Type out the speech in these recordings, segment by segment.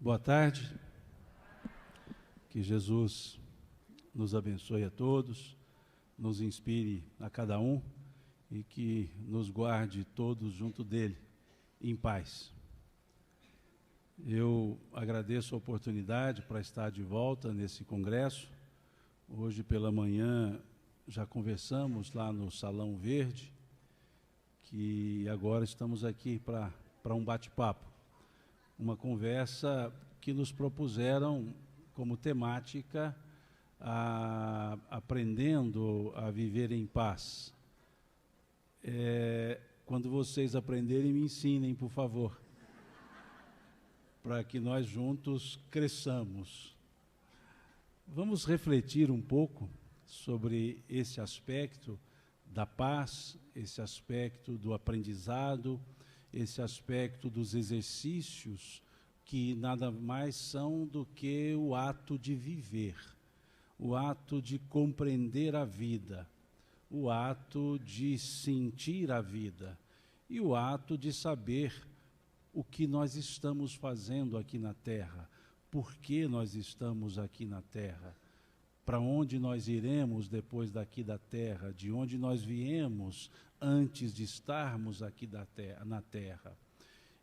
Boa tarde, que Jesus nos abençoe a todos, nos inspire a cada um e que nos guarde todos junto dele, em paz. Eu agradeço a oportunidade para estar de volta nesse congresso. Hoje pela manhã já conversamos lá no Salão Verde, que agora estamos aqui para um bate-papo. Uma conversa que nos propuseram como temática aprendendo a viver em paz. Quando vocês aprenderem, me ensinem, por favor, para que nós juntos cresçamos. Vamos refletir um pouco sobre esse aspecto da paz, esse aspecto do aprendizado, esse aspecto dos exercícios que nada mais são do que o ato de viver, o ato de compreender a vida, o ato de sentir a vida e o ato de saber o que nós estamos fazendo aqui na Terra, por que nós estamos aqui na Terra, para onde nós iremos depois daqui da Terra, de onde nós viemos antes de estarmos aqui na Terra.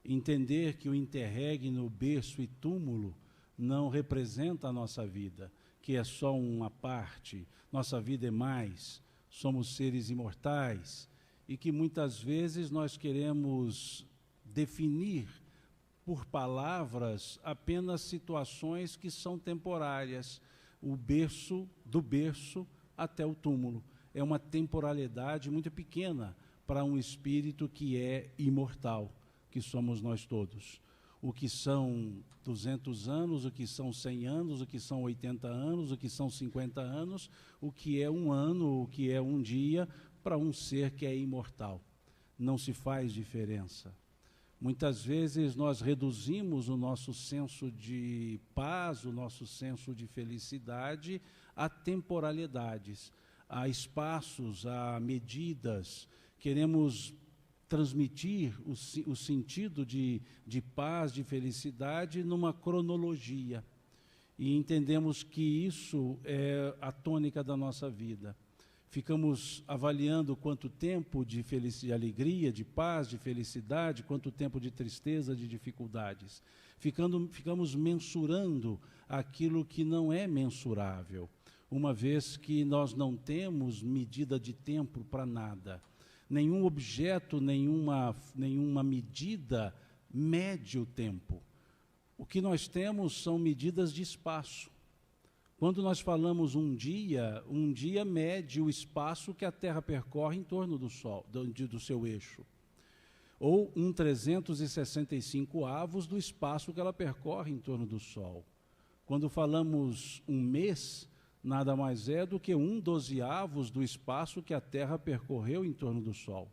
Entender que o interregno, berço e túmulo não representa a nossa vida, que é só uma parte, nossa vida é mais, somos seres imortais, e que muitas vezes nós queremos definir por palavras apenas situações que são temporárias, o berço, do berço até o túmulo. É uma temporalidade muito pequena para um espírito que é imortal, que somos nós todos. O que são 200 anos, o que são 100 anos, o que são 80 anos, o que são 50 anos, o que é um ano, o que é um dia, para um ser que é imortal. Não se faz diferença. Muitas vezes nós reduzimos o nosso senso de paz, o nosso senso de felicidade a temporalidades, a espaços, a medidas. Queremos transmitir o sentido de paz, de felicidade numa cronologia. E entendemos que isso é a tônica da nossa vida. Ficamos avaliando quanto tempo de alegria, de paz, de felicidade, quanto tempo de tristeza, de dificuldades. Ficamos mensurando aquilo que não é mensurável, uma vez que nós não temos medida de tempo para nada. Nenhum objeto, nenhuma medida mede o tempo. O que nós temos são medidas de espaço. Quando nós falamos um dia mede o espaço que a Terra percorre em torno do Sol, do seu eixo. Ou 365 avos do espaço que ela percorre em torno do Sol. Quando falamos um mês, nada mais é do que 1/12 do espaço que a Terra percorreu em torno do Sol.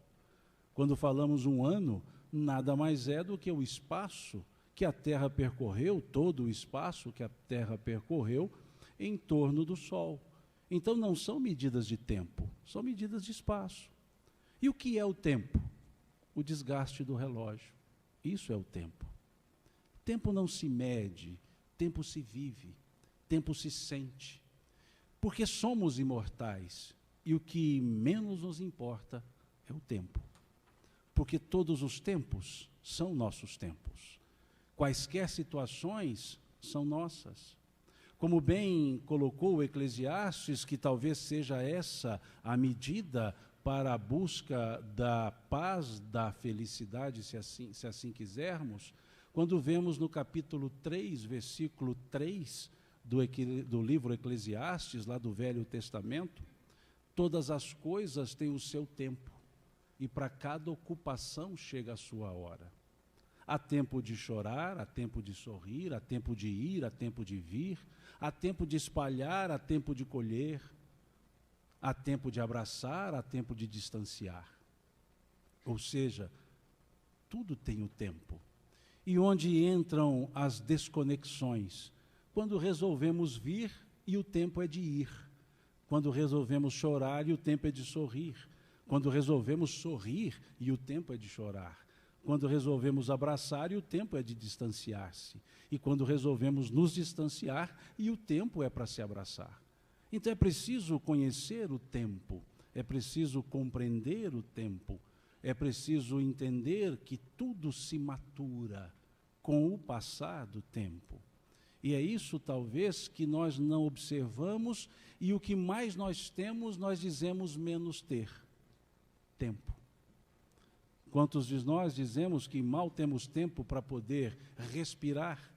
Quando falamos um ano, nada mais é do que o espaço que a Terra percorreu, todo o espaço que a Terra percorreu em torno do Sol. Então não são medidas de tempo, são medidas de espaço. E o que é o tempo? O desgaste do relógio. Isso é o tempo. Tempo não se mede, tempo se vive, tempo se sente. Porque somos imortais e o que menos nos importa é o tempo. Porque todos os tempos são nossos tempos. Quaisquer situações são nossas. Como bem colocou o Eclesiastes, que talvez seja essa a medida para a busca da paz, da felicidade, se assim quisermos, quando vemos no capítulo 3, versículo 3, do livro Eclesiastes, lá do Velho Testamento, todas as coisas têm o seu tempo, e para cada ocupação chega a sua hora. Há tempo de chorar, há tempo de sorrir, há tempo de ir, há tempo de vir, há tempo de espalhar, há tempo de colher, há tempo de abraçar, há tempo de distanciar. Ou seja, tudo tem o tempo. E onde entram as desconexões? Quando resolvemos vir e o tempo é de ir. Quando resolvemos chorar e o tempo é de sorrir. Quando resolvemos sorrir e o tempo é de chorar. quando resolvemos abraçar e o tempo é de distanciar-se. E quando resolvemos nos distanciar e o tempo é para se abraçar. Então é preciso conhecer o tempo, é preciso compreender o tempo, é preciso entender que tudo se matura com o passar do tempo. E é isso, talvez, que nós não observamos, e o que mais nós temos, nós dizemos menos ter. Tempo. Quantos de nós dizemos que mal temos tempo para poder respirar?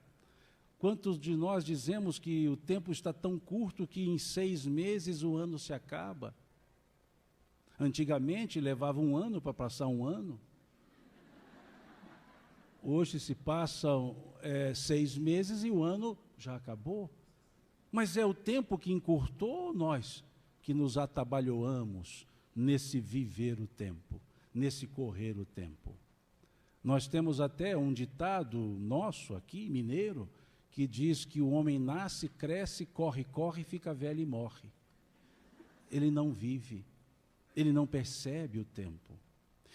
Quantos de nós dizemos que o tempo está tão curto que em 6 meses o ano se acaba? Antigamente levava 1 ano para passar 1 ano. Hoje se passam 6 meses e o ano já acabou. Mas é o tempo que encurtou nós, que nos atabalhoamos nesse viver o tempo, nesse correr o tempo. Nós temos até um ditado nosso aqui, mineiro, que diz que o homem nasce, cresce, corre, corre, fica velho e morre. Ele não vive, ele não percebe o tempo.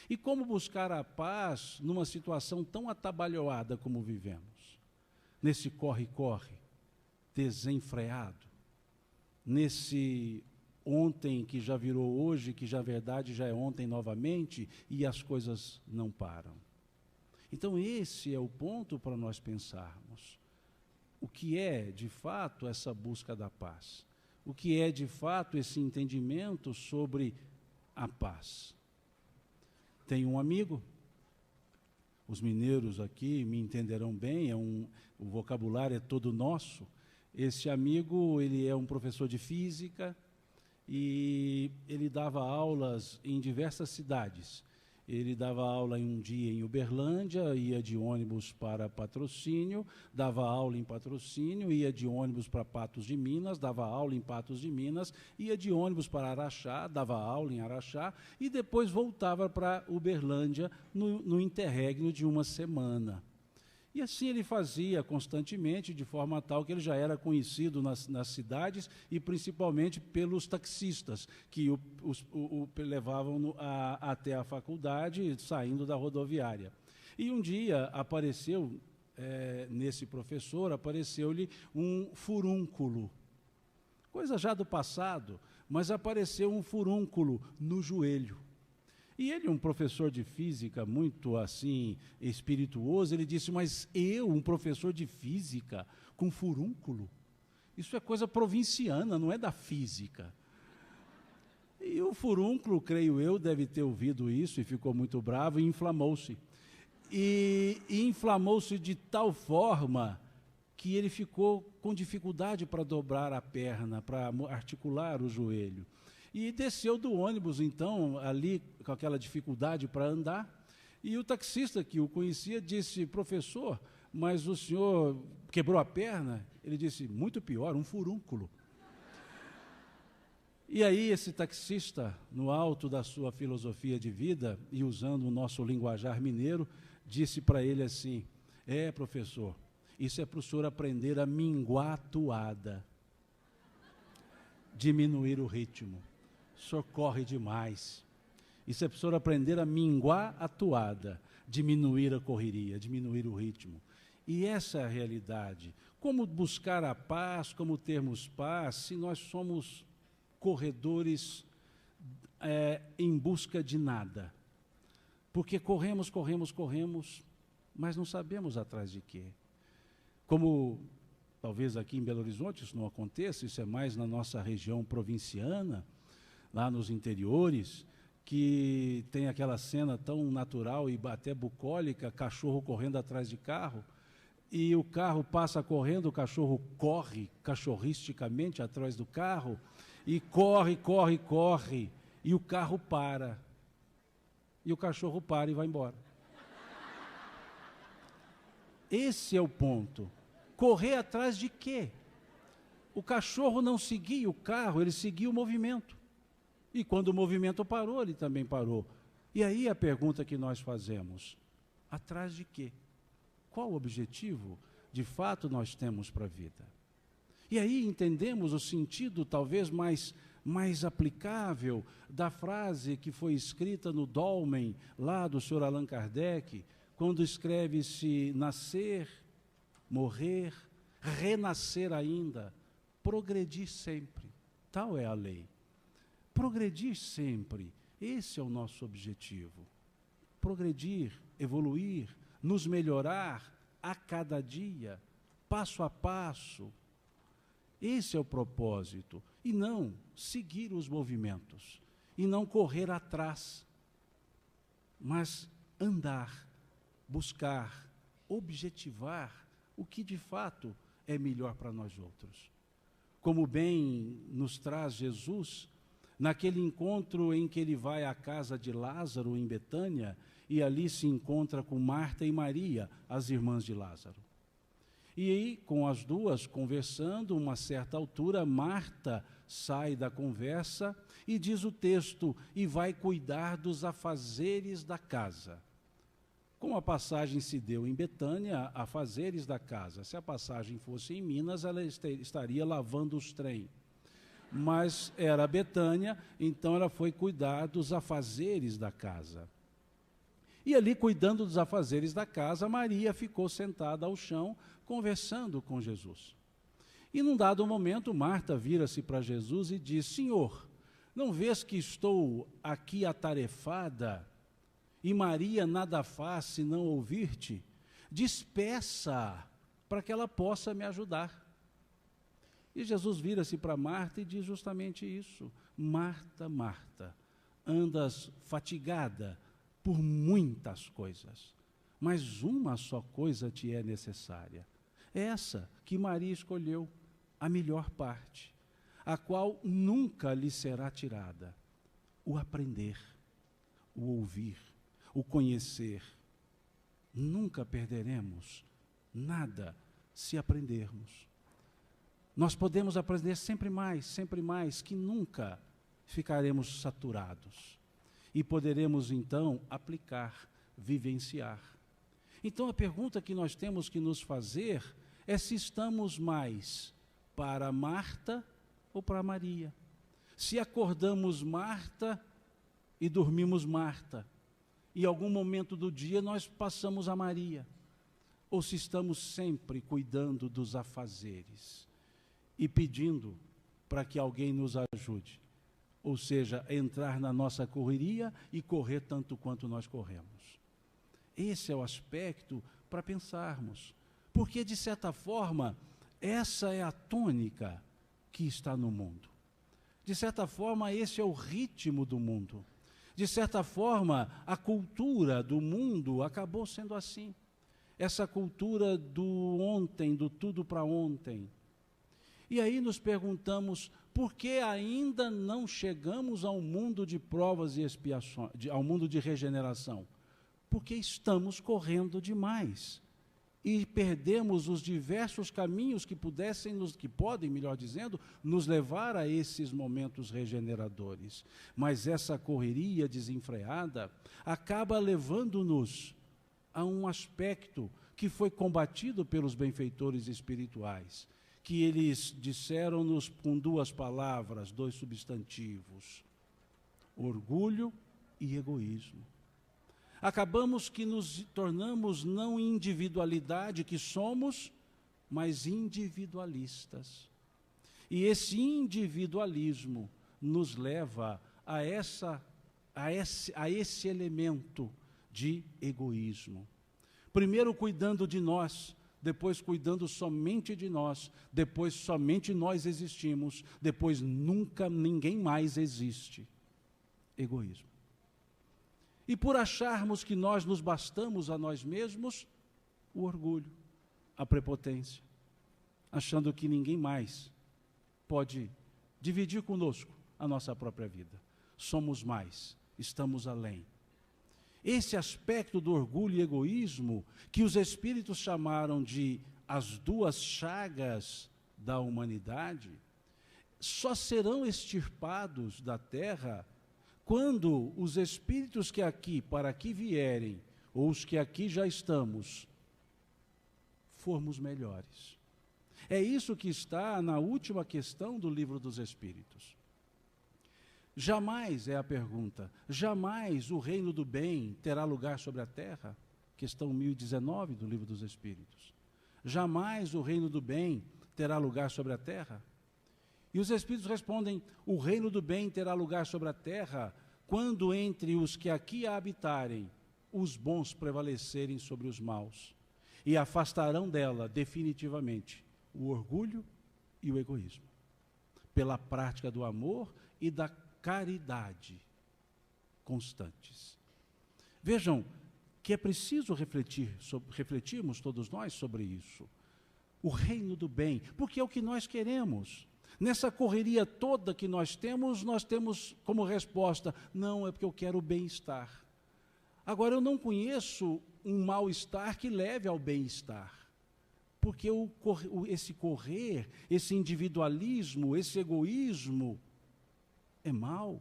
E como buscar a paz numa situação tão atabalhoada como vivemos? Nesse corre-corre, desenfreado, nesse ontem que já virou hoje, que já verdade já é ontem novamente, e as coisas não param. Então esse é o ponto para nós pensarmos. O que é, de fato, essa busca da paz? O que é, de fato, esse entendimento sobre a paz? Tenho um amigo, os mineiros aqui me entenderão bem, o vocabulário é todo nosso. Esse amigo, ele é um professor de física e ele dava aulas em diversas cidades. Ele dava aula em um dia em Uberlândia, ia de ônibus para Patrocínio, dava aula em Patrocínio, ia de ônibus para Patos de Minas, dava aula em Patos de Minas, ia de ônibus para Araxá, dava aula em Araxá, e depois voltava para Uberlândia no interregno de 1 semana. E assim ele fazia constantemente, de forma tal que ele já era conhecido nas cidades e principalmente pelos taxistas, que o levavam até a faculdade, saindo da rodoviária. E um dia apareceu, nesse professor, apareceu-lhe um furúnculo. Coisa já do passado, mas apareceu um furúnculo no joelho. E ele, um professor de física muito assim, espirituoso, ele disse, mas eu, um professor de física, com furúnculo? Isso é coisa provinciana, não é da física. E o furúnculo, creio eu, deve ter ouvido isso e ficou muito bravo e inflamou-se. E inflamou-se de tal forma que ele ficou com dificuldade para dobrar a perna, para articular o joelho. E desceu do ônibus, então, ali com aquela dificuldade para andar, e o taxista que o conhecia disse, professor, mas o senhor quebrou a perna? Ele disse, muito pior, um furúnculo. E aí esse taxista, no alto da sua filosofia de vida, e usando o nosso linguajar mineiro, disse para ele assim, professor, isso é para o senhor aprender a minguar a toada, diminuir o ritmo. O senhor corre demais. Isso é para o senhor aprender a minguar a toada, diminuir a correria, diminuir o ritmo. E essa é a realidade. Como buscar a paz, como termos paz, se nós somos corredores em busca de nada? Porque corremos, mas não sabemos atrás de quê. Como talvez aqui em Belo Horizonte isso não aconteça, isso é mais na nossa região provinciana, lá nos interiores, que tem aquela cena tão natural e até bucólica, cachorro correndo atrás de carro, e o carro passa correndo, o cachorro corre cachorristicamente atrás do carro, e corre, e o carro para. E o cachorro para e vai embora. Esse é o ponto. Correr atrás de quê? O cachorro não seguia o carro, ele seguia o movimento. E quando o movimento parou, ele também parou. E aí a pergunta que nós fazemos, atrás de quê? Qual o objetivo, de fato, nós temos para a vida? E aí entendemos o sentido, talvez, mais aplicável da frase que foi escrita no Dolmen, lá do Sr. Allan Kardec, quando escreve-se nascer, morrer, renascer ainda, progredir sempre. Tal é a lei. Progredir sempre, esse é o nosso objetivo. Progredir, evoluir, nos melhorar a cada dia, passo a passo. Esse é o propósito. E não seguir os movimentos, e não correr atrás, mas andar, buscar, objetivar o que de fato é melhor para nós outros. Como bem nos traz Jesus, naquele encontro em que ele vai à casa de Lázaro, em Betânia, e ali se encontra com Marta e Maria, as irmãs de Lázaro. E aí, com as duas conversando, uma certa altura, Marta sai da conversa e diz o texto, e vai cuidar dos afazeres da casa. Como a passagem se deu em Betânia, afazeres da casa. Se a passagem fosse em Minas, ela estaria lavando os trem. Mas era Betânia, então ela foi cuidar dos afazeres da casa. E ali, cuidando dos afazeres da casa, Maria ficou sentada ao chão, conversando com Jesus. E num dado momento, Marta vira-se para Jesus e diz, Senhor, não vês que estou aqui atarefada, e Maria nada faz senão ouvir-te? Despeça para que ela possa me ajudar. E Jesus vira-se para Marta e diz justamente isso. Marta, Marta, andas fatigada por muitas coisas, mas uma só coisa te é necessária. Essa que Maria escolheu, a melhor parte, a qual nunca lhe será tirada. O aprender, o ouvir, o conhecer. Nunca perderemos nada se aprendermos. Nós podemos aprender sempre mais, que nunca ficaremos saturados. E poderemos, então, aplicar, vivenciar. Então, a pergunta que nós temos que nos fazer é se estamos mais para Marta ou para Maria. Se acordamos Marta e dormimos Marta, e em algum momento do dia nós passamos a Maria, ou se estamos sempre cuidando dos afazeres e pedindo para que alguém nos ajude, ou seja, entrar na nossa correria e correr tanto quanto nós corremos. Esse é o aspecto para pensarmos, porque de certa forma essa é a tônica que está no mundo. De certa forma esse é o ritmo do mundo. De certa forma a cultura do mundo acabou sendo assim. Essa cultura do ontem, do tudo para ontem. E aí nos perguntamos, por que ainda não chegamos ao mundo de provas e expiações, ao mundo de regeneração? Porque estamos correndo demais e perdemos os diversos caminhos que podem, melhor dizendo, nos levar a esses momentos regeneradores. Mas essa correria desenfreada acaba levando-nos a um aspecto que foi combatido pelos benfeitores espirituais, que eles disseram-nos com duas palavras, dois substantivos: orgulho e egoísmo. Acabamos que nos tornamos não individualidade que somos, mas individualistas. E esse individualismo nos leva a esse elemento de egoísmo. Primeiro cuidando de nós, depois cuidando somente de nós, depois somente nós existimos, depois nunca ninguém mais existe. Egoísmo. E por acharmos que nós nos bastamos a nós mesmos, o orgulho, a prepotência, achando que ninguém mais pode dividir conosco a nossa própria vida. Somos mais, estamos além. Esse aspecto do orgulho e egoísmo, que os espíritos chamaram de as duas chagas da humanidade, só serão extirpados da terra quando os espíritos que para aqui vierem, ou os que aqui já estamos, formos melhores. É isso que está na última questão do Livro dos Espíritos. Jamais, é a pergunta, jamais o reino do bem terá lugar sobre a terra? questão 1019 do Livro dos Espíritos. Jamais o reino do bem terá lugar sobre a terra. E os Espíritos respondem: o reino do bem terá lugar sobre a terra quando entre os que aqui a habitarem, os bons prevalecerem sobre os maus, e afastarão dela definitivamente o orgulho e o egoísmo, pela prática do amor e da caridade constantes. Vejam que é preciso refletirmos todos nós sobre isso. O reino do bem, porque é o que nós queremos. Nessa correria toda que nós temos como resposta: não, é porque eu quero o bem-estar. Agora, eu não conheço um mal-estar que leve ao bem-estar, porque esse correr, esse individualismo, esse egoísmo é mal,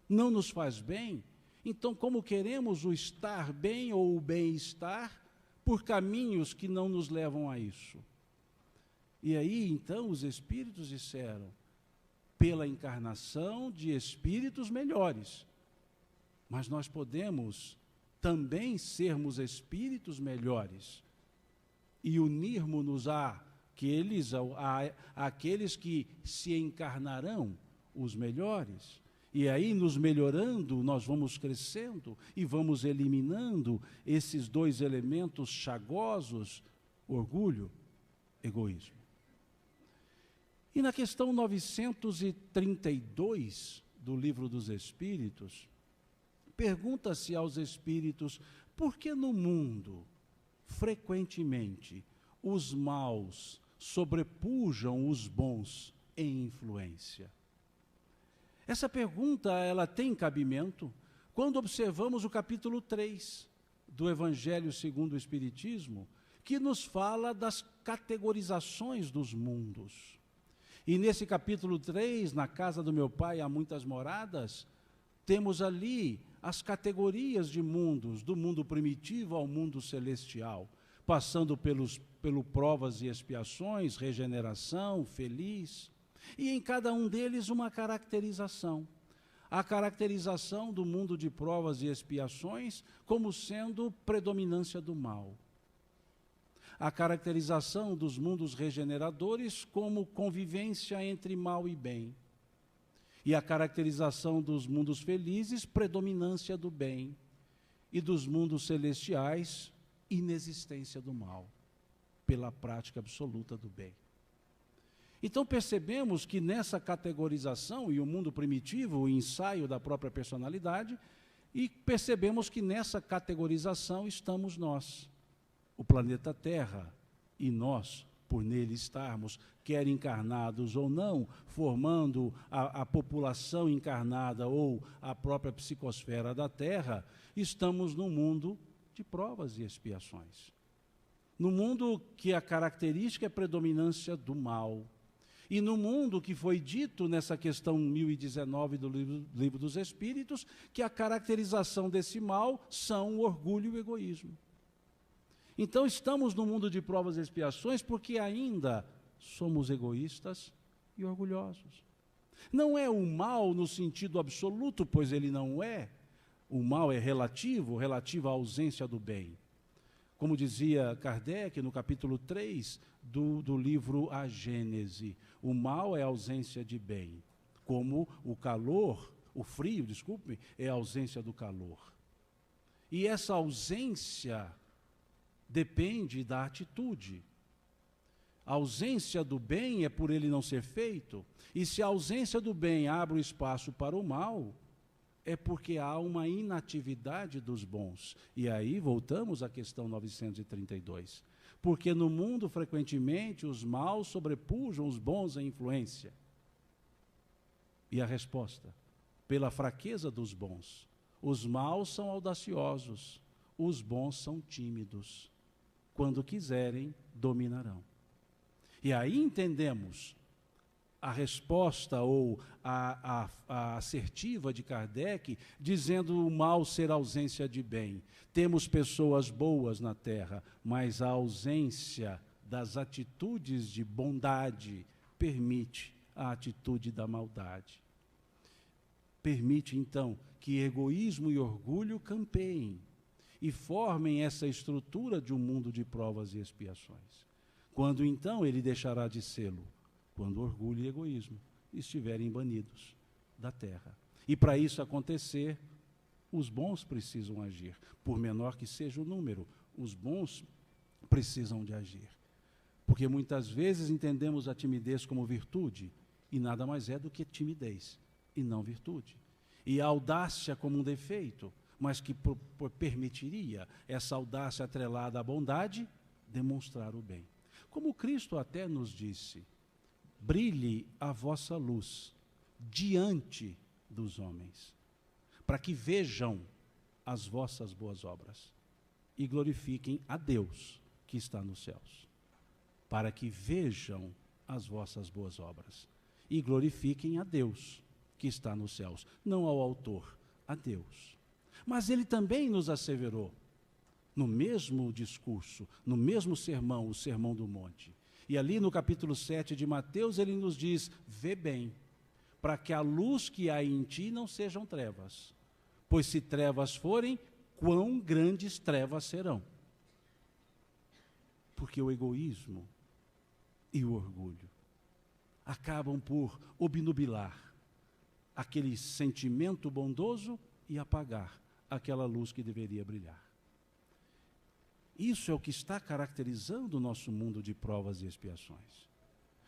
não nos faz bem. Então, como queremos o estar bem ou o bem-estar por caminhos que não nos levam a isso? E aí, então, os Espíritos disseram: pela encarnação de espíritos melhores. Mas nós podemos também sermos espíritos melhores e unirmos-nos àqueles que se encarnarão os melhores. E aí, nos melhorando, nós vamos crescendo e vamos eliminando esses dois elementos chagosos: orgulho, egoísmo. E na questão 932 do Livro dos Espíritos, pergunta-se aos espíritos: por que no mundo, frequentemente, os maus sobrepujam os bons em influência? Essa pergunta, ela tem cabimento quando observamos o capítulo 3 do Evangelho segundo o Espiritismo, que nos fala das categorizações dos mundos. E nesse capítulo 3, na casa do meu pai há muitas moradas, temos ali as categorias de mundos, do mundo primitivo ao mundo celestial, passando pelo provas e expiações, regeneração, feliz. E em cada um deles uma caracterização. A caracterização do mundo de provas e expiações como sendo predominância do mal. A caracterização dos mundos regeneradores como convivência entre mal e bem. E a caracterização dos mundos felizes, predominância do bem. E dos mundos celestiais, inexistência do mal, pela prática absoluta do bem. Então percebemos que nessa categorização, e o mundo primitivo, o ensaio da própria personalidade, e percebemos que nessa categorização estamos nós, o planeta Terra, e nós, por nele estarmos, quer encarnados ou não, formando a população encarnada ou a própria psicosfera da Terra, estamos num mundo de provas e expiações. No mundo que a característica é a predominância do mal. E no mundo que foi dito nessa questão 1019 do Livro dos Espíritos, que a caracterização desse mal são o orgulho e o egoísmo. Então estamos no mundo de provas e expiações porque ainda somos egoístas e orgulhosos. Não é o mal no sentido absoluto, pois ele não é. O mal é relativo à ausência do bem. Como dizia Kardec no capítulo 3 do livro A Gênese, o mal é a ausência de bem, como o frio, é a ausência do calor. E essa ausência depende da atitude. A ausência do bem é por ele não ser feito, e se a ausência do bem abre o espaço para o mal, é porque há uma inatividade dos bons. E aí voltamos à questão 932. Porque no mundo, frequentemente, os maus sobrepujam os bons em influência. E a resposta? Pela fraqueza dos bons. Os maus são audaciosos, os bons são tímidos. Quando quiserem, dominarão. E aí entendemos a resposta ou a assertiva de Kardec, dizendo o mal ser ausência de bem. Temos pessoas boas na Terra, mas a ausência das atitudes de bondade permite a atitude da maldade. Permite, então, que egoísmo e orgulho campeiem. e formem essa estrutura de um mundo de provas e expiações. Quando então ele deixará de sê-lo? Quando orgulho e egoísmo estiverem banidos da terra. E para isso acontecer, os bons precisam agir. Por menor que seja o número, os bons precisam de agir. Porque muitas vezes entendemos a timidez como virtude, e nada mais é do que timidez, e não virtude. E a audácia como um defeito, mas que permitiria essa audácia atrelada à bondade, demonstrar o bem. Como Cristo até nos disse, brilhe a vossa luz diante dos homens, para que vejam as vossas boas obras e glorifiquem a Deus que está nos céus. Para que vejam as vossas boas obras e glorifiquem a Deus que está nos céus, não ao autor, a Deus. Mas ele também nos asseverou, no mesmo discurso, no mesmo sermão, o Sermão do Monte. E ali no capítulo 7 de Mateus, ele nos diz, vê bem, para que a luz que há em ti não sejam trevas. Pois se trevas forem, quão grandes trevas serão. Porque o egoísmo e o orgulho acabam por obnubilar aquele sentimento bondoso e apagar aquela luz que deveria brilhar. Isso é o que está caracterizando o nosso mundo de provas e expiações.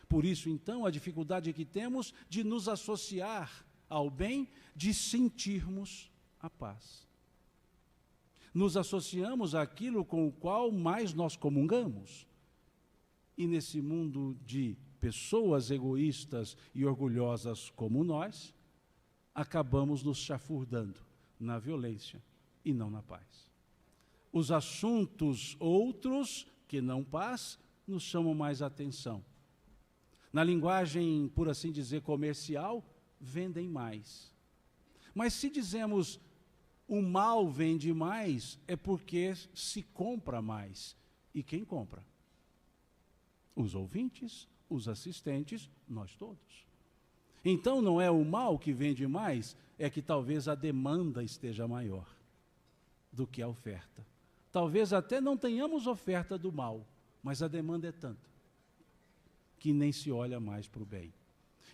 Por isso, então, a dificuldade que temos de nos associar ao bem, de sentirmos a paz. Nos associamos àquilo com o qual mais nós comungamos. E nesse mundo de pessoas egoístas e orgulhosas como nós, acabamos nos chafurdando na violência e não na paz. Os assuntos outros, que não paz, nos chamam mais atenção. Na linguagem, por assim dizer, comercial, vendem mais. Mas se dizemos o mal vende mais, é porque se compra mais. E quem compra? Os ouvintes, os assistentes, nós todos. Então não é o mal que vende mais, é que talvez a demanda esteja maior do que a oferta. Talvez até não tenhamos oferta do mal, mas a demanda é tanta que nem se olha mais para o bem.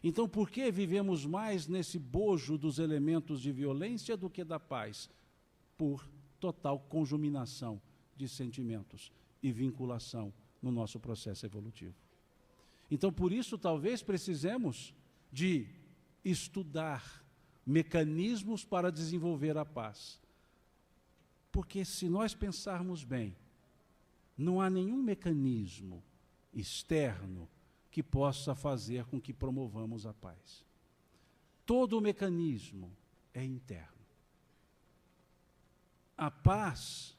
Então, por que vivemos mais nesse bojo dos elementos de violência do que da paz? Por total conjuminação de sentimentos e vinculação no nosso processo evolutivo. Então, por isso, talvez precisemos de estudar mecanismos para desenvolver a paz. Porque se nós pensarmos bem, não há nenhum mecanismo externo que possa fazer com que promovamos a paz. Todo o mecanismo é interno. A paz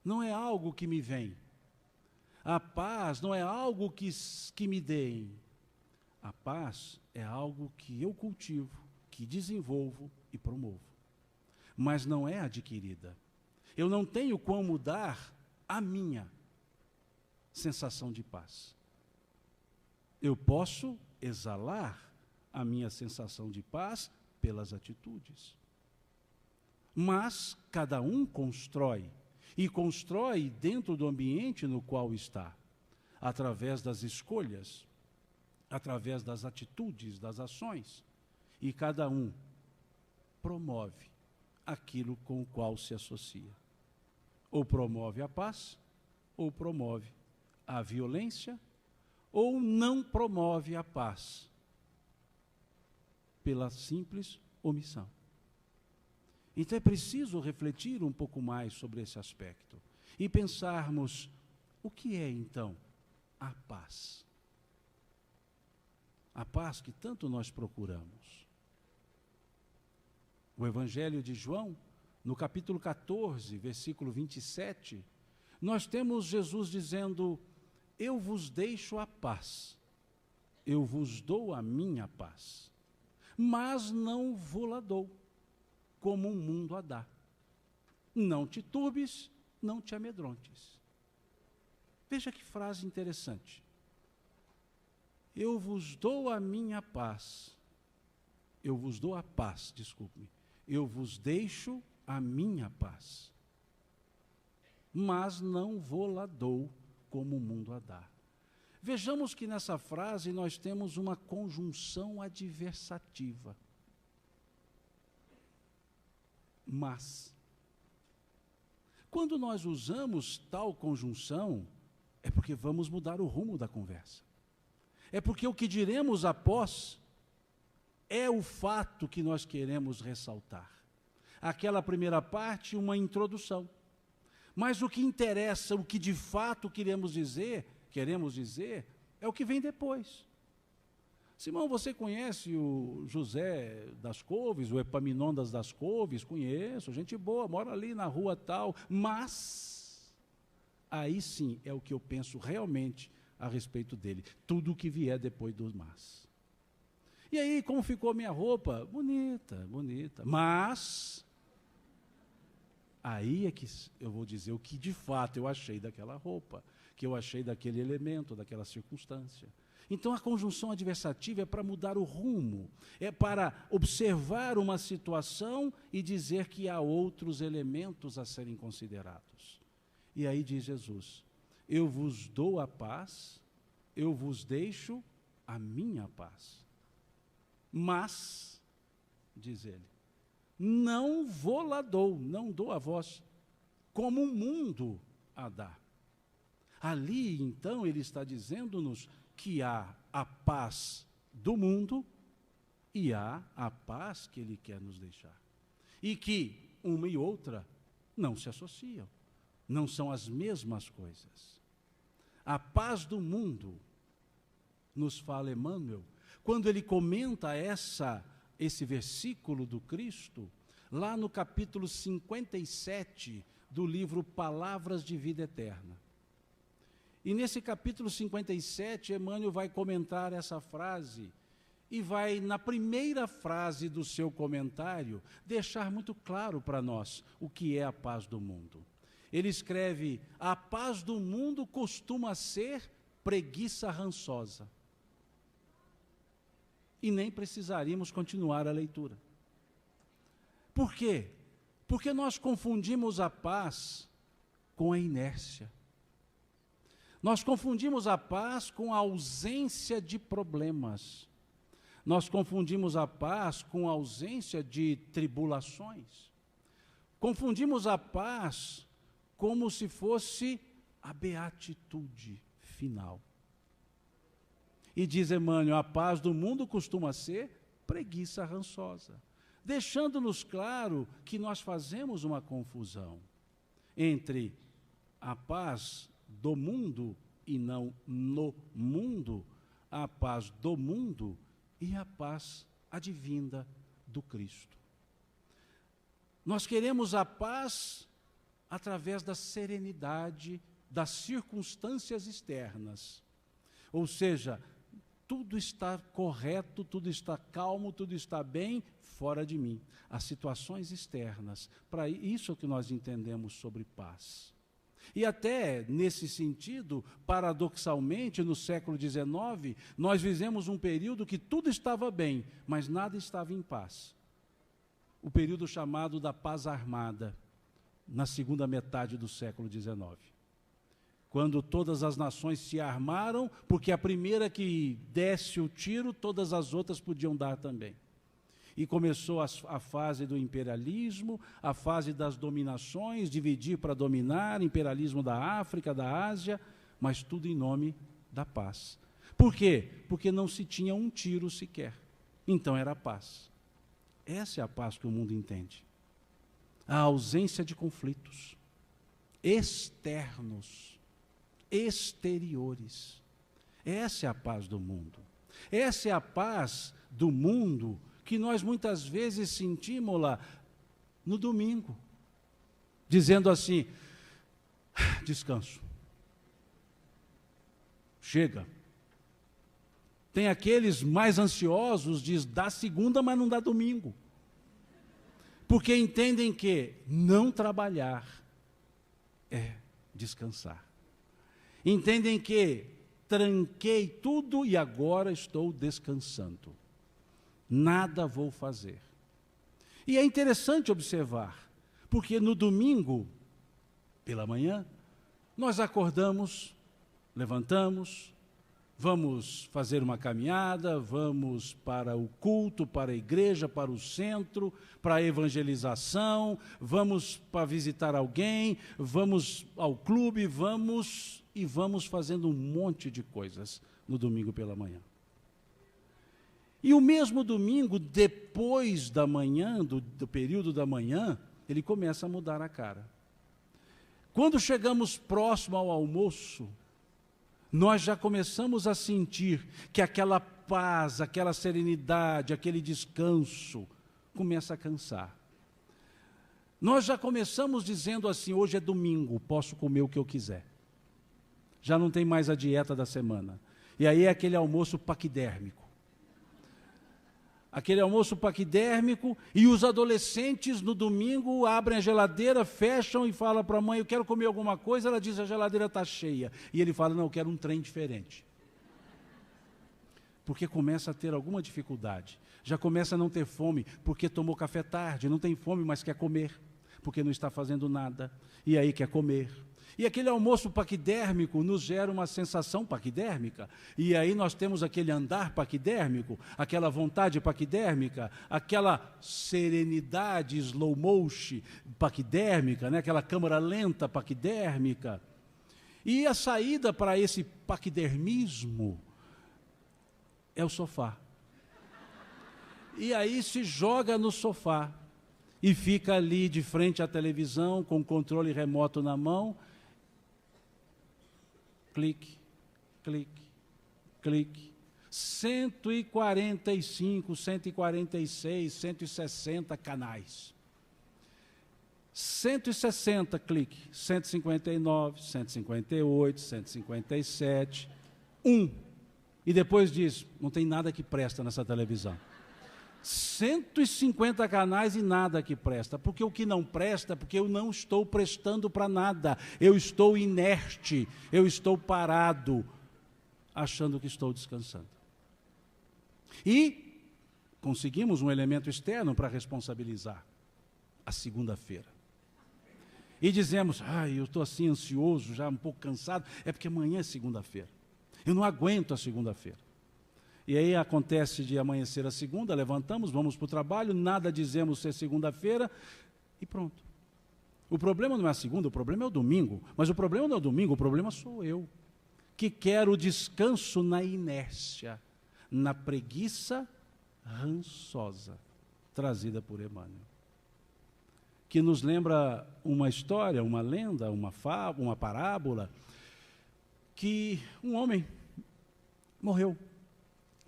não é algo que me vem. A paz não é algo que me deem. A paz é algo que eu cultivo, que desenvolvo e promovo. Mas não é adquirida. Eu não tenho como mudar a minha sensação de paz. Eu posso exalar a minha sensação de paz pelas atitudes. Mas cada um constrói, e constrói dentro do ambiente no qual está, através das escolhas, através das atitudes, das ações, e cada um promove aquilo com o qual se associa. Ou promove a paz, ou promove a violência, ou não promove a paz, pela simples omissão. Então é preciso refletir um pouco mais sobre esse aspecto e pensarmos, o que é então a paz? A paz que tanto nós procuramos. O Evangelho de João, no capítulo 14, versículo 27, nós temos Jesus dizendo, eu vos deixo a paz, eu vos dou a minha paz, mas não vô-la dou, como o mundo a dá. Não te turbes, não te amedrontes. Veja que frase interessante. Eu vos dou a minha paz, eu vos dou a paz, desculpe-me, eu vos deixo a minha paz. mas não vô-la dou como o mundo a dá. Vejamos que nessa frase nós temos uma conjunção adversativa. Mas. Quando nós usamos tal conjunção, é porque vamos mudar o rumo da conversa. É porque o que diremos após é o fato que nós queremos ressaltar. Aquela primeira parte, uma introdução. Mas o que interessa, o que de fato queremos dizer, é o que vem depois. Simão, você conhece o José das Couves, o Epaminondas das Couves? Conheço, gente boa, mora ali na rua tal, mas aí sim é o que eu penso realmente a respeito dele, tudo o que vier depois do mas. E aí, como ficou a minha roupa? Bonita, mas aí é que eu vou dizer o que de fato eu achei daquela roupa, que eu achei daquele elemento, daquela circunstância. Então, a conjunção adversativa é para mudar o rumo, é para observar uma situação e dizer que há outros elementos a serem considerados. E aí diz Jesus, eu vos dou a paz, eu vos deixo a minha paz. Mas, diz ele, não vô-la dou, não dou a vós, como o mundo a dá. Ali, então, ele está dizendo-nos que há a paz do mundo e há a paz que ele quer nos deixar. E que uma e outra não se associam, não são as mesmas coisas. A paz do mundo, nos fala Emmanuel, quando ele comenta esse versículo do Cristo, lá no capítulo 57 do livro Palavras de Vida Eterna. E nesse capítulo 57, Emmanuel vai comentar essa frase e vai, na primeira frase do seu comentário, deixar muito claro para nós o que é a paz do mundo. Ele escreve, a paz do mundo costuma ser preguiça rançosa. E nem precisaríamos continuar a leitura. Por quê? Porque nós confundimos a paz com a inércia. Nós confundimos a paz com a ausência de problemas. Nós confundimos a paz com a ausência de tribulações. Confundimos a paz como se fosse a beatitude final. E diz Emmanuel, a paz do mundo costuma ser preguiça rançosa, deixando-nos claro que nós fazemos uma confusão entre a paz do mundo e não no mundo, a paz do mundo e a paz advinda do Cristo. Nós queremos a paz através da serenidade das circunstâncias externas, ou seja, tudo está correto, tudo está calmo, tudo está bem fora de mim. As situações externas, para isso que nós entendemos sobre paz. E até, nesse sentido, paradoxalmente, no século XIX, nós vivemos um período que tudo estava bem, mas nada estava em paz. O período chamado da paz armada, na segunda metade do século XIX. Quando todas as nações se armaram, porque a primeira que desse o tiro, todas as outras podiam dar também. E começou a fase do imperialismo, a fase das dominações, dividir para dominar, imperialismo da África, da Ásia, mas tudo em nome da paz. Por quê? Porque não se tinha um tiro sequer. Então era paz. Essa é a paz que o mundo entende. A ausência de conflitos externos, exteriores. Essa é a paz do mundo. Essa é a paz do mundo que nós muitas vezes sentimos-la no domingo, dizendo assim, descanso, chega. Tem aqueles mais ansiosos, diz, dá segunda, mas não dá domingo, porque entendem que não trabalhar é descansar. Entendem que tranquei tudo e agora estou descansando. Nada vou fazer. E é interessante observar, porque no domingo, pela manhã, nós acordamos, levantamos, vamos fazer uma caminhada, vamos para o culto, para a igreja, para o centro, para a evangelização, vamos para visitar alguém, vamos ao clube, vamos fazendo um monte de coisas no domingo pela manhã. E o mesmo domingo, depois da manhã, do período da manhã, ele começa a mudar a cara. Quando chegamos próximo ao almoço, nós já começamos a sentir que aquela paz, aquela serenidade, aquele descanso começa a cansar. Nós já começamos dizendo assim, hoje é domingo, posso comer o que eu quiser. Já não tem mais a dieta da semana. E aí é aquele almoço paquidérmico. Aquele almoço paquidérmico, e os adolescentes no domingo abrem a geladeira, fecham e falam para a mãe, eu quero comer alguma coisa, ela diz, a geladeira está cheia. E ele fala, não, eu quero um trem diferente. Porque começa a ter alguma dificuldade. Já começa a não ter fome, porque tomou café tarde, não tem fome, mas quer comer, porque não está fazendo nada, e aí quer comer. E aquele almoço paquidérmico nos gera uma sensação paquidérmica. E aí nós temos aquele andar paquidérmico, aquela vontade paquidérmica, aquela serenidade slow motion paquidérmica, né? Aquela câmara lenta paquidérmica. E a saída para esse paquidermismo é o sofá. E aí se joga no sofá e fica ali de frente à televisão com o controle remoto na mão. Clique, clique, clique. 145, 146, 160 canais. 160 clique, 159, 158, 157, 1. E depois diz, não tem nada que presta nessa televisão. 150 canais e nada que presta, porque o que não presta, porque eu não estou prestando para nada, eu estou inerte, eu estou parado, achando que estou descansando. E conseguimos um elemento externo para responsabilizar, a segunda-feira. E dizemos, eu estou assim ansioso, já um pouco cansado, é porque amanhã é segunda-feira, eu não aguento a segunda-feira. E aí acontece de amanhecer a segunda, levantamos, vamos para o trabalho, nada dizemos ser segunda-feira e pronto. O problema não é a segunda, o problema é o domingo. Mas o problema não é o domingo, o problema sou eu, que quero o descanso na inércia, na preguiça rançosa, trazida por Emmanuel. Que nos lembra uma história, uma lenda, uma fábula, uma parábola, que um homem morreu.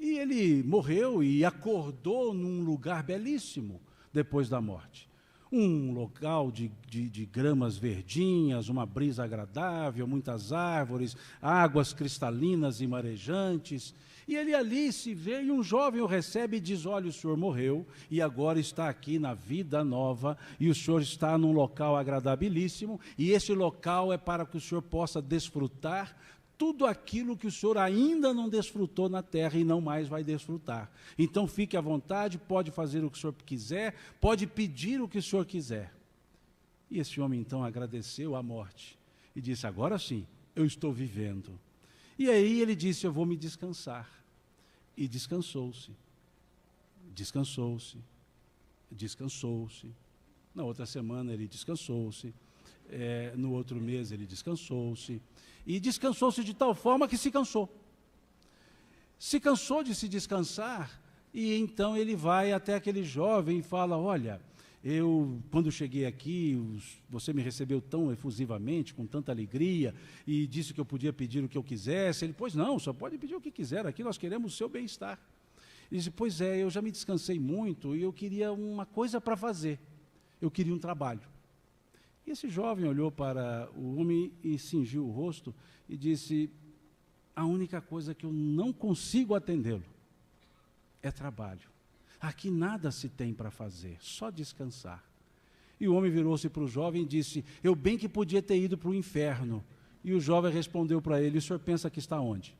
E ele morreu e acordou num lugar belíssimo depois da morte. Um local de gramas verdinhas, uma brisa agradável, muitas árvores, águas cristalinas e marejantes. E ele ali se vê e um jovem o recebe e diz, olha, o senhor morreu e agora está aqui na vida nova e o senhor está num local agradabilíssimo e esse local é para que o senhor possa desfrutar tudo aquilo que o senhor ainda não desfrutou na terra e não mais vai desfrutar. Então fique à vontade, pode fazer o que o senhor quiser, pode pedir o que o senhor quiser. E esse homem então agradeceu a morte e disse, agora sim, eu estou vivendo. E aí ele disse, eu vou me descansar. E descansou-se, descansou-se, descansou-se. Na outra semana ele descansou-se, no outro mês ele descansou-se. E descansou-se de tal forma que se cansou. Se cansou de se descansar, e então ele vai até aquele jovem e fala, olha, quando cheguei aqui, você me recebeu tão efusivamente, com tanta alegria, e disse que eu podia pedir o que eu quisesse. Ele, pois não, só pode pedir o que quiser, aqui nós queremos o seu bem-estar. Ele disse, pois é, eu já me descansei muito, e eu queria uma coisa para fazer, eu queria um trabalho. E esse jovem olhou para o homem e cingiu o rosto e disse, a única coisa que eu não consigo atendê-lo é trabalho. Aqui nada se tem para fazer, só descansar. E o homem virou-se para o jovem e disse, eu bem que podia ter ido para o inferno. E o jovem respondeu para ele, o senhor pensa que está onde?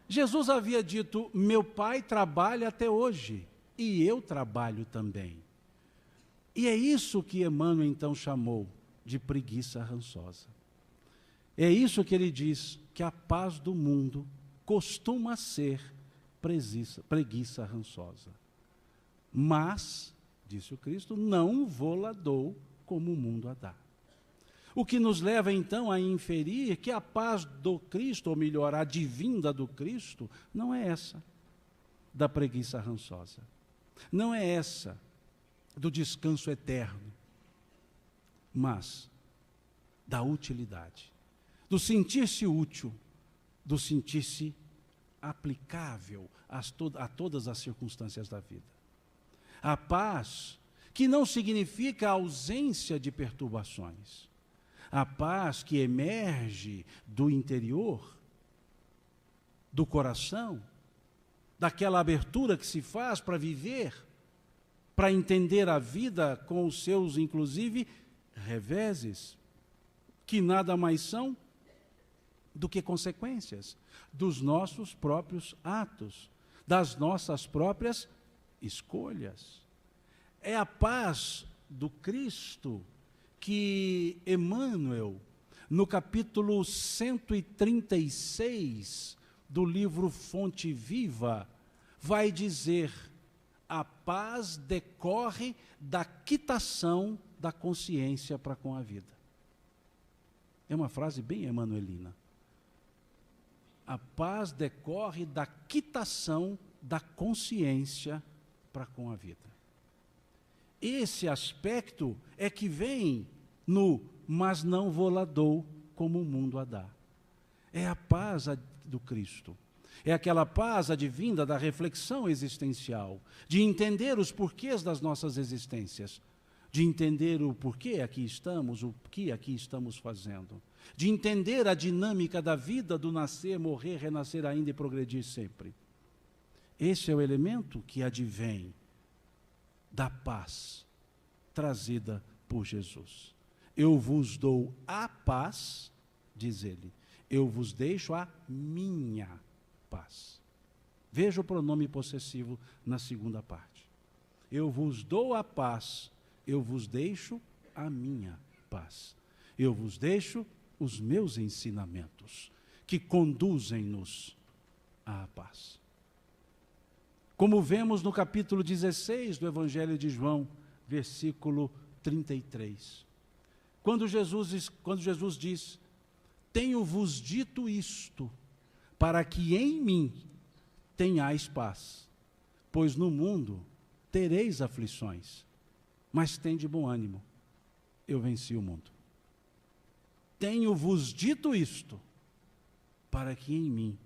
Jesus havia dito, meu pai trabalha até hoje, e eu trabalho também. E é isso que Emmanuel então chamou de preguiça rançosa. É isso que ele diz, que a paz do mundo costuma ser preguiça rançosa. Mas, disse o Cristo, não vou-la dou como o mundo a dá. O que nos leva então a inferir que a paz do Cristo, ou melhor, a divinda do Cristo, não é essa da preguiça rançosa. Não é essa do descanso eterno, mas da utilidade, do sentir-se útil, do sentir-se aplicável a todas as circunstâncias da vida. A paz que não significa a ausência de perturbações. A paz que emerge do interior, do coração, daquela abertura que se faz para viver, para entender a vida com os seus, inclusive, reveses, que nada mais são do que consequências dos nossos próprios atos, das nossas próprias escolhas. É a paz do Cristo que Emmanuel, no capítulo 136 do livro Fonte Viva, vai dizer: a paz decorre da quitação da consciência para com a vida. É uma frase bem emmanuelina. A paz decorre da quitação da consciência para com a vida. Esse aspecto é que vem no mas não vou-la dou como o mundo a dá. É a paz do Cristo. É aquela paz advinda da reflexão existencial, de entender os porquês das nossas existências, de entender o porquê aqui estamos, o que aqui estamos fazendo, de entender a dinâmica da vida, do nascer, morrer, renascer ainda e progredir sempre. Esse é o elemento que advém da paz trazida por Jesus. Eu vos dou a paz, diz ele, eu vos deixo a minha paz. Veja o pronome possessivo na segunda parte. Eu vos dou a paz, eu vos deixo a minha paz. Eu vos deixo os meus ensinamentos, que conduzem-nos à paz. Como vemos no capítulo 16 do Evangelho de João, versículo 33. Quando Jesus diz: tenho-vos dito isto, para que em mim tenhais paz, pois no mundo tereis aflições, mas tende bom ânimo, eu venci o mundo. Tenho-vos dito isto, para que em mim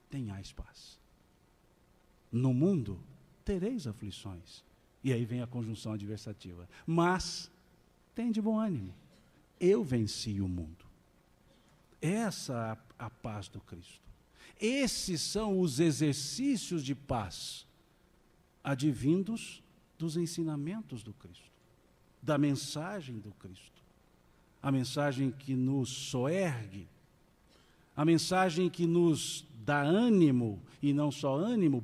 tenhais paz. No mundo tereis aflições. E aí vem a conjunção adversativa. Mas tende bom ânimo, eu venci o mundo. Essa é a paz do Cristo. Esses são os exercícios de paz advindos dos ensinamentos do Cristo, da mensagem do Cristo. A mensagem que nos soergue, a mensagem que nos dá ânimo, e não só ânimo,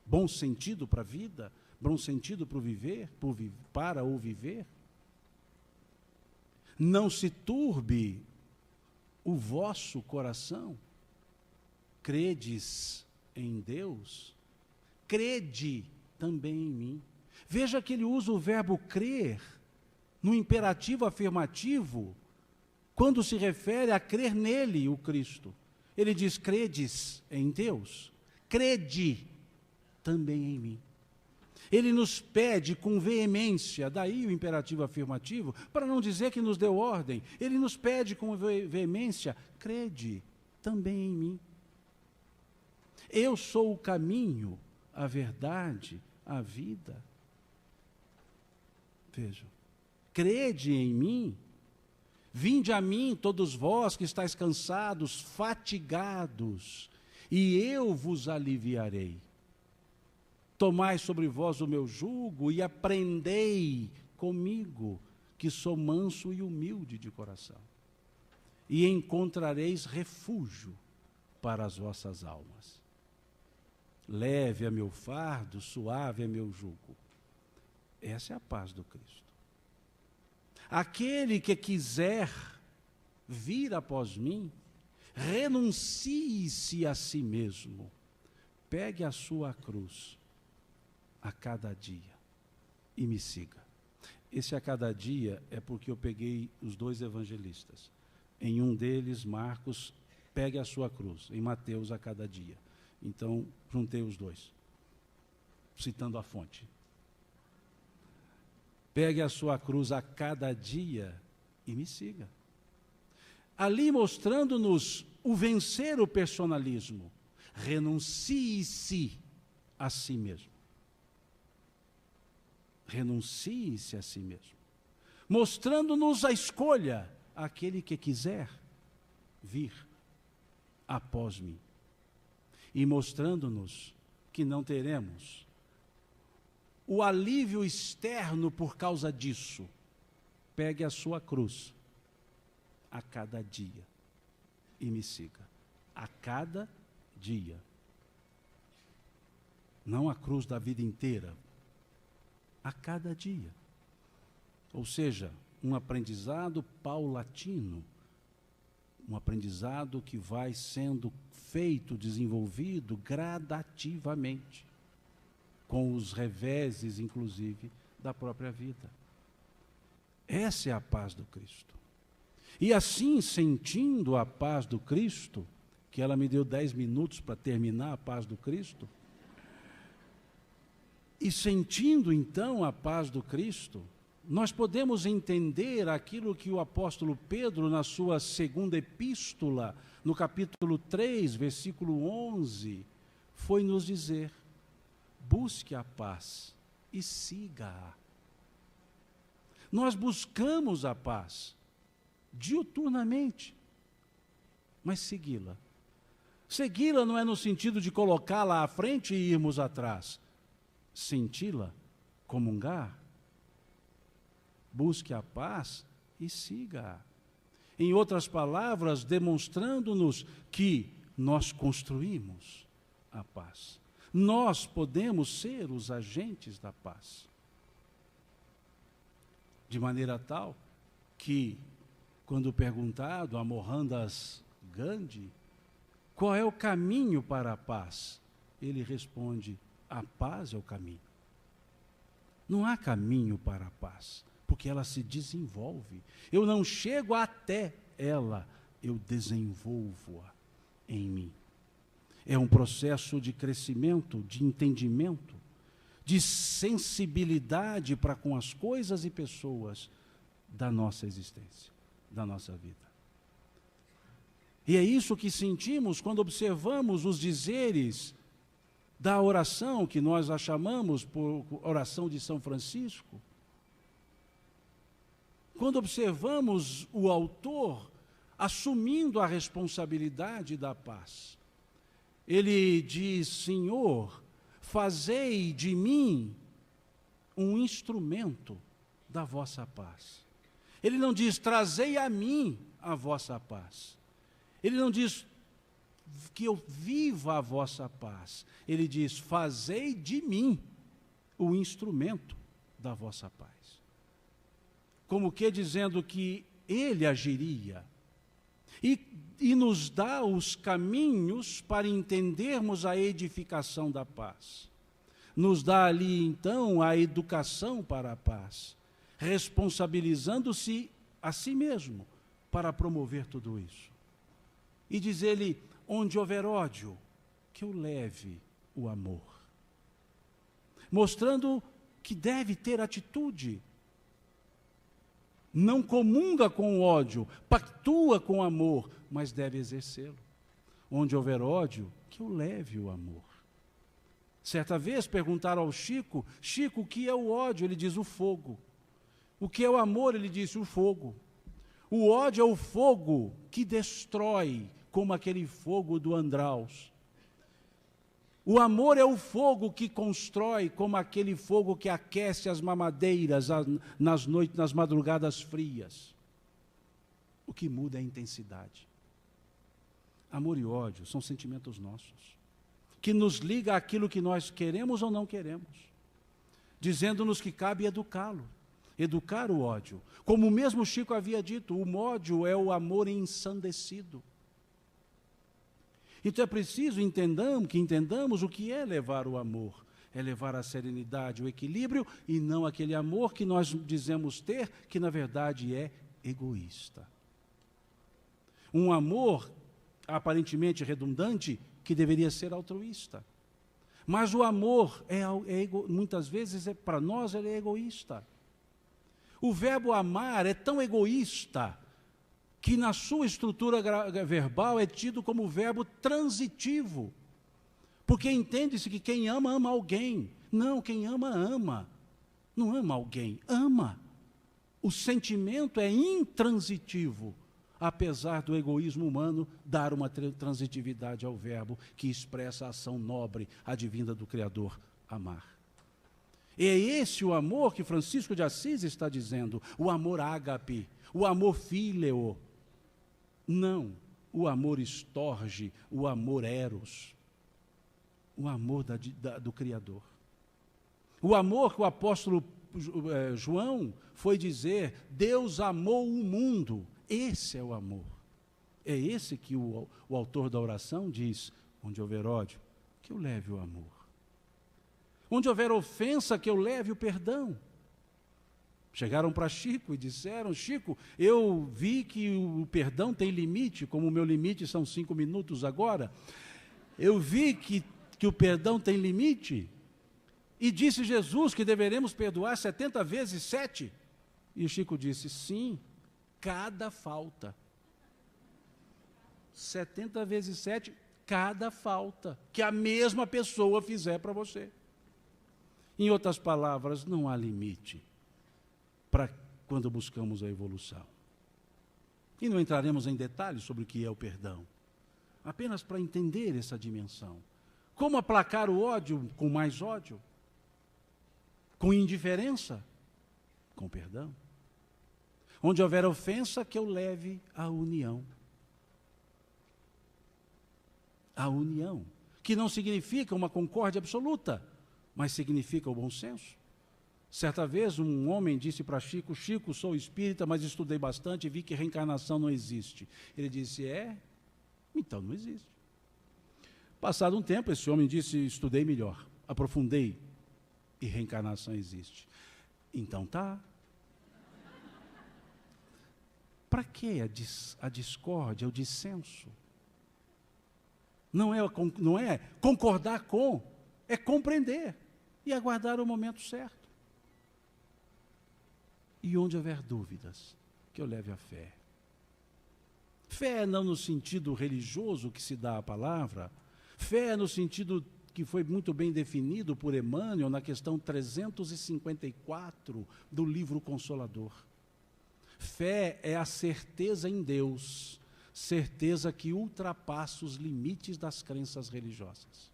bom sentido para a vida, bom sentido para o viver, para o viver. Não se turbe o vosso coração. Credes em Deus, crede também em mim. Veja que ele usa o verbo crer no imperativo afirmativo, quando se refere a crer nele, o Cristo. Ele diz: credes em Deus, crede também em mim. Ele nos pede com veemência, daí o imperativo afirmativo, para não dizer que nos deu ordem. Ele nos pede com veemência: crede também em mim. Eu sou o caminho, a verdade, a vida. Vejam, crede em mim. Vinde a mim, todos vós que estáis cansados, fatigados, e eu vos aliviarei. Tomai sobre vós o meu jugo e aprendei comigo, que sou manso e humilde de coração. E encontrareis refúgio para as vossas almas. Leve é meu fardo, suave é meu jugo. Essa é a paz do Cristo. Aquele que quiser vir após mim, renuncie-se a si mesmo, pegue a sua cruz a cada dia e me siga. Esse a cada dia é porque eu peguei os dois evangelistas. Em um deles, Marcos, pegue a sua cruz. Em Mateus, a cada dia. Então, juntei os dois, citando a fonte. Pegue a sua cruz a cada dia e me siga. Ali mostrando-nos o vencer o personalismo. Renuncie-se a si mesmo. Renuncie-se a si mesmo. Mostrando-nos a escolha, aquele que quiser vir após mim. E mostrando-nos que não teremos o alívio externo por causa disso. Pegue a sua cruz a cada dia e me siga. A cada dia. Não a cruz da vida inteira. A cada dia. Ou seja, um aprendizado paulatino, um aprendizado que vai sendo feito, desenvolvido gradativamente, com os reveses, inclusive, da própria vida. Essa é a paz do Cristo. E assim, sentindo a paz do Cristo, que ela me deu 10 minutos para terminar a paz do Cristo, e sentindo então a paz do Cristo, nós podemos entender aquilo que o apóstolo Pedro, na sua segunda epístola, no capítulo 3, versículo 11, foi nos dizer: busque a paz e siga-a. Nós buscamos a paz diuturnamente, mas segui-la. Segui-la não é no sentido de colocá-la à frente e irmos atrás. Senti-la, comungar. Busque a paz e siga-a. Em outras palavras, demonstrando-nos que nós construímos a paz. Nós podemos ser os agentes da paz. De maneira tal que, quando perguntado a Mohandas Gandhi qual é o caminho para a paz, ele responde: a paz é o caminho. Não há caminho para a paz, porque ela se desenvolve. Eu não chego até ela, eu desenvolvo-a em mim. É um processo de crescimento, de entendimento, de sensibilidade para com as coisas e pessoas da nossa existência, da nossa vida. E é isso que sentimos quando observamos os dizeres da oração, que nós a chamamos por oração de São Francisco. Quando observamos o autor assumindo a responsabilidade da paz. Ele diz: Senhor, fazei de mim um instrumento da vossa paz. Ele não diz: trazei a mim a vossa paz. Ele não diz que eu viva a vossa paz. Ele diz: fazei de mim o instrumento da vossa paz. Como que dizendo que ele agiria. E nos dá os caminhos para entendermos a edificação da paz. Nos dá ali, então, a educação para a paz, responsabilizando-se a si mesmo para promover tudo isso. E diz ele: onde houver ódio, que eu leve o amor. Mostrando que deve ter atitude. Não comunga com o ódio, pactua com o amor, mas deve exercê-lo. Onde houver ódio, que eu leve o amor. Certa vez perguntaram ao Chico: Chico, o que é o ódio? Ele diz: o fogo. O que é o amor? Ele disse: o fogo. O ódio é o fogo que destrói, como aquele fogo do Andraus. O amor é o fogo que constrói, como aquele fogo que aquece as mamadeiras nas noites, nas madrugadas frias. O que muda é a intensidade. Amor e ódio são sentimentos nossos, que nos liga àquilo que nós queremos ou não queremos. dizendo-nos que cabe educá-lo, educar o ódio. Como o mesmo Chico havia dito, o ódio é o amor ensandecido. Então é preciso que entendamos o que é levar o amor. É levar a serenidade, o equilíbrio, e não aquele amor que nós dizemos ter, que na verdade é egoísta. Um amor aparentemente redundante, que deveria ser altruísta. Mas o amor, muitas vezes, para nós, ele é egoísta. O verbo amar é tão egoísta, que na sua estrutura verbal é tido como verbo transitivo. Porque entende-se que quem ama, ama alguém. Não, quem ama, ama. Não ama alguém, ama. O sentimento é intransitivo, apesar do egoísmo humano dar uma transitividade ao verbo que expressa a ação nobre, advinda do Criador, amar. E é esse o amor que Francisco de Assis está dizendo, o amor ágape, o amor fíleo. Não, o amor estorge, o amor eros, o amor do Criador. O amor que o apóstolo João foi dizer, Deus amou o mundo. Esse é o amor. É esse que o autor da oração diz, onde houver ódio, que eu leve o amor. Onde houver ofensa, que eu leve o perdão. Chegaram para Chico e disseram, Chico, eu vi que o perdão tem limite, como o meu limite são 5 minutos agora. Eu vi que o perdão tem limite. E disse Jesus que deveremos perdoar 70 vezes 7. E Chico disse, sim, cada falta. 70 vezes 7, cada falta que a mesma pessoa fizer para você. Em outras palavras, não há limite para quando buscamos a evolução. E não entraremos em detalhes sobre o que é o perdão, apenas para entender essa dimensão. Como aplacar o ódio com mais ódio? Com indiferença? Com perdão. Onde houver ofensa, que eu leve a união. A união, que não significa uma concórdia absoluta, mas significa o bom senso. Certa vez um homem disse para Chico, Chico, sou espírita, mas estudei bastante e vi que reencarnação não existe. Ele disse, então não existe. Passado um tempo, esse homem disse, estudei melhor, aprofundei, e reencarnação existe. Então tá. Para que a discórdia, o dissenso? Não é concordar com, é compreender e aguardar o momento certo. E onde houver dúvidas, que eu leve a fé. Fé não no sentido religioso que se dá à palavra, fé no sentido que foi muito bem definido por Emmanuel na questão 354 do livro Consolador. Fé é a certeza em Deus, certeza que ultrapassa os limites das crenças religiosas.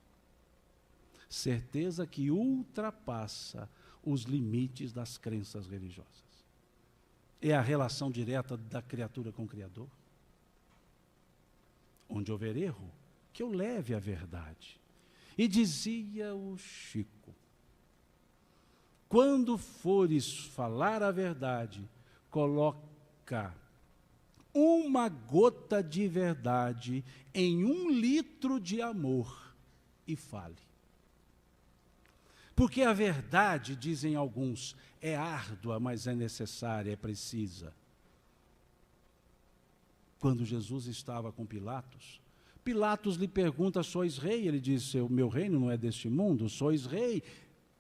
Certeza que ultrapassa os limites das crenças religiosas. É a relação direta da criatura com o Criador. Onde houver erro, que eu leve a verdade. E dizia o Chico, quando fores falar a verdade, coloca uma gota de verdade em 1 litro de amor e fale. Porque a verdade, dizem alguns, é árdua, mas é necessária, é precisa. Quando Jesus estava com Pilatos, Pilatos lhe pergunta, sois rei? Ele disse, o meu reino não é deste mundo, sois rei,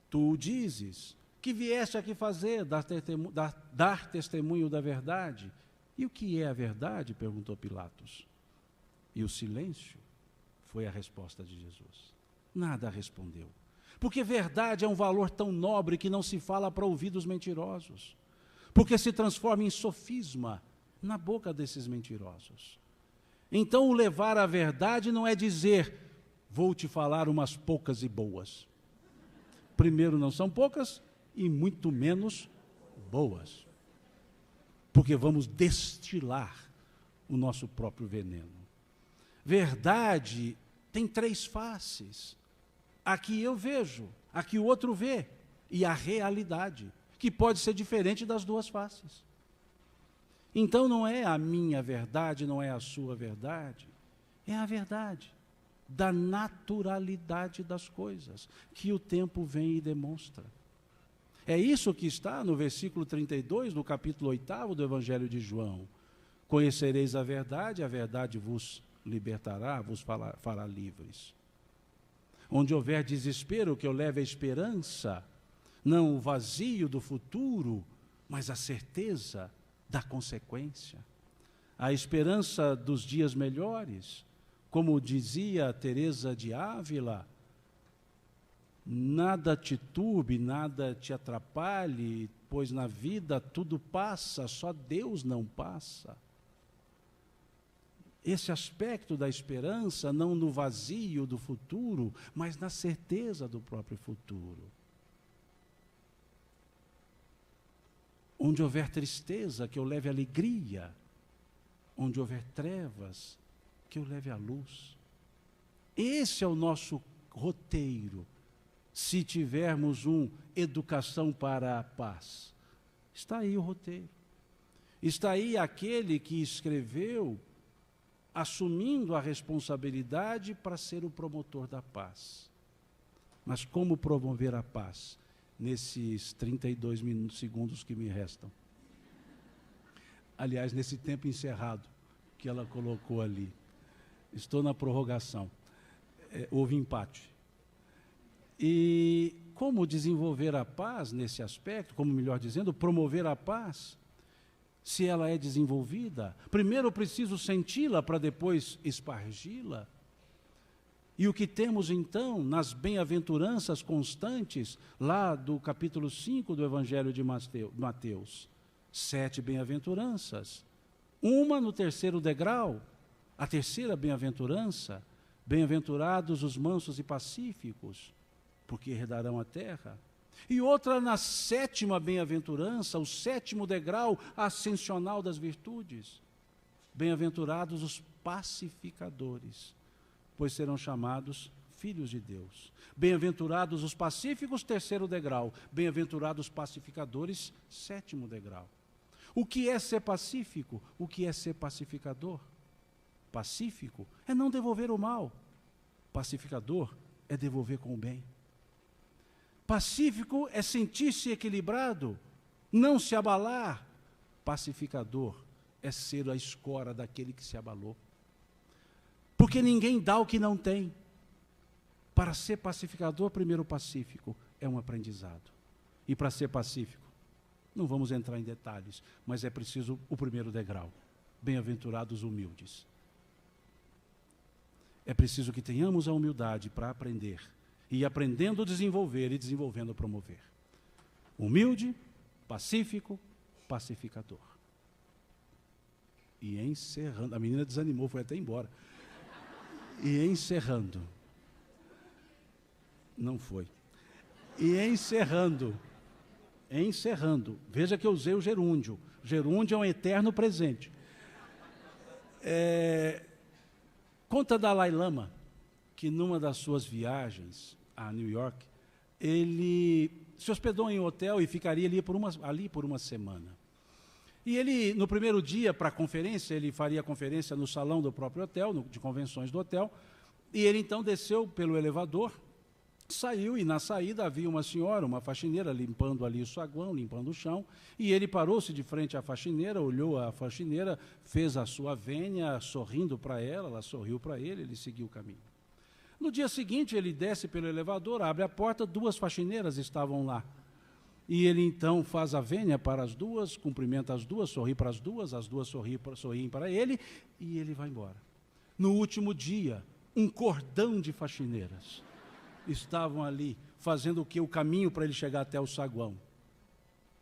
tu o dizes. Que vieste aqui fazer? Dar testemunho da verdade. E o que é a verdade? Perguntou Pilatos. E o silêncio foi a resposta de Jesus. Nada respondeu. Porque verdade é um valor tão nobre que não se fala para ouvidos mentirosos. Porque se transforma em sofisma na boca desses mentirosos. Então, o levar à verdade não é dizer, vou te falar umas poucas e boas. Primeiro, não são poucas e muito menos boas. Porque vamos destilar o nosso próprio veneno. Verdade tem 3 faces. Aqui eu vejo, aqui o outro vê. e a realidade, que pode ser diferente das duas faces. Então não é a minha verdade, não é a sua verdade, é a verdade da naturalidade das coisas, que o tempo vem e demonstra. É isso que está no versículo 32, no capítulo 8 do Evangelho de João. Conhecereis a verdade vos libertará, vos fará livres. Onde houver desespero, que eu leve a esperança, não o vazio do futuro, mas a certeza da consequência. A esperança dos dias melhores, como dizia Teresa de Ávila, nada te turbe, nada te atrapalhe, pois na vida tudo passa, só Deus não passa. Esse aspecto da esperança, não no vazio do futuro, mas na certeza do próprio futuro. Onde houver tristeza, que eu leve alegria. Onde houver trevas, que eu leve a luz. Esse é o nosso roteiro, se tivermos educação para a paz. Está aí o roteiro. Está aí aquele que escreveu, assumindo a responsabilidade para ser o promotor da paz. Mas como promover a paz? Nesses 32 segundos que me restam. Aliás, nesse tempo encerrado que ela colocou ali. Estou na prorrogação. Houve empate. E como desenvolver a paz nesse aspecto, como melhor dizendo, promover a paz, se ela é desenvolvida? Primeiro eu preciso senti-la para depois espargi-la. E o que temos então nas bem-aventuranças constantes, lá do capítulo 5 do Evangelho de Mateus? 7 bem-aventuranças. Uma no terceiro degrau, a terceira bem-aventurança, bem-aventurados os mansos e pacíficos, porque herdarão a terra. E outra na sétima bem-aventurança, o sétimo degrau ascensional das virtudes. Bem-aventurados os pacificadores, pois serão chamados filhos de Deus. Bem-aventurados os pacíficos, terceiro degrau. Bem-aventurados os pacificadores, sétimo degrau. O que é ser pacífico? O que é ser pacificador? Pacífico é não devolver o mal. Pacificador é devolver com o bem. Pacífico é sentir-se equilibrado, não se abalar. Pacificador é ser a escora daquele que se abalou. Porque ninguém dá o que não tem. Para ser pacificador, primeiro pacífico é um aprendizado. E para ser pacífico, não vamos entrar em detalhes, mas é preciso o primeiro degrau. Bem-aventurados humildes. É preciso que tenhamos a humildade para aprender. E aprendendo desenvolver e desenvolvendo promover. Humilde, pacífico, pacificador. E encerrando, a menina desanimou, foi até embora. E encerrando. Não foi. E encerrando. Veja que eu usei o gerúndio. Gerúndio é um eterno presente. Conta Dalai Lama que numa das suas viagens a New York, ele se hospedou em um hotel e ficaria ali por uma semana. E ele, no primeiro dia, para a conferência, ele faria a conferência no salão do próprio hotel, de convenções do hotel, e ele então desceu pelo elevador, saiu, e na saída havia uma senhora, uma faxineira, limpando ali o saguão, limpando o chão, e ele parou-se de frente à faxineira, olhou a faxineira, fez a sua vênia, sorrindo para ela, ela sorriu para ele seguiu o caminho. No dia seguinte, ele desce pelo elevador, abre a porta, 2 faxineiras estavam lá. E ele então faz a vênia para as 2, cumprimenta as 2, sorri para as 2 sorriem para ele, e ele vai embora. No último dia, um cordão de faxineiras estavam ali, fazendo o quê? O caminho para ele chegar até o saguão.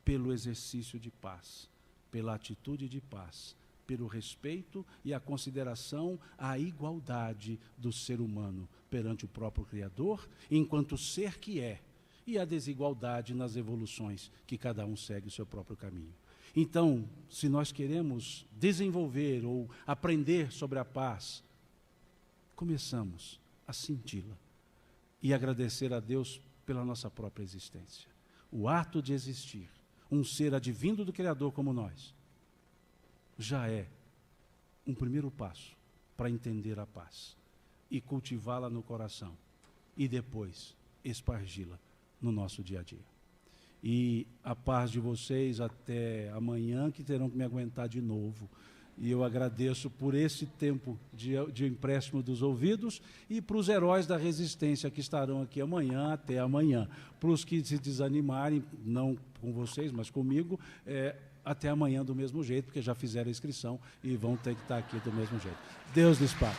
Pelo exercício de paz, pela atitude de paz, pelo respeito e a consideração à igualdade do ser humano perante o próprio Criador, enquanto ser que é, e a desigualdade nas evoluções, que cada um segue o seu próprio caminho. Então, se nós queremos desenvolver ou aprender sobre a paz, começamos a senti-la e agradecer a Deus pela nossa própria existência. o ato de existir, um ser advindo do Criador como nós, já é um primeiro passo para entender a paz e cultivá-la no coração e depois espargi-la no nosso dia a dia. E a paz de vocês até amanhã, que terão que me aguentar de novo. E eu agradeço por esse tempo de empréstimo dos ouvidos e para os heróis da resistência que estarão aqui amanhã, até amanhã. Para os que se desanimarem, não com vocês, mas comigo, até amanhã do mesmo jeito, porque já fizeram a inscrição e vão ter que estar aqui do mesmo jeito. Deus lhes pague.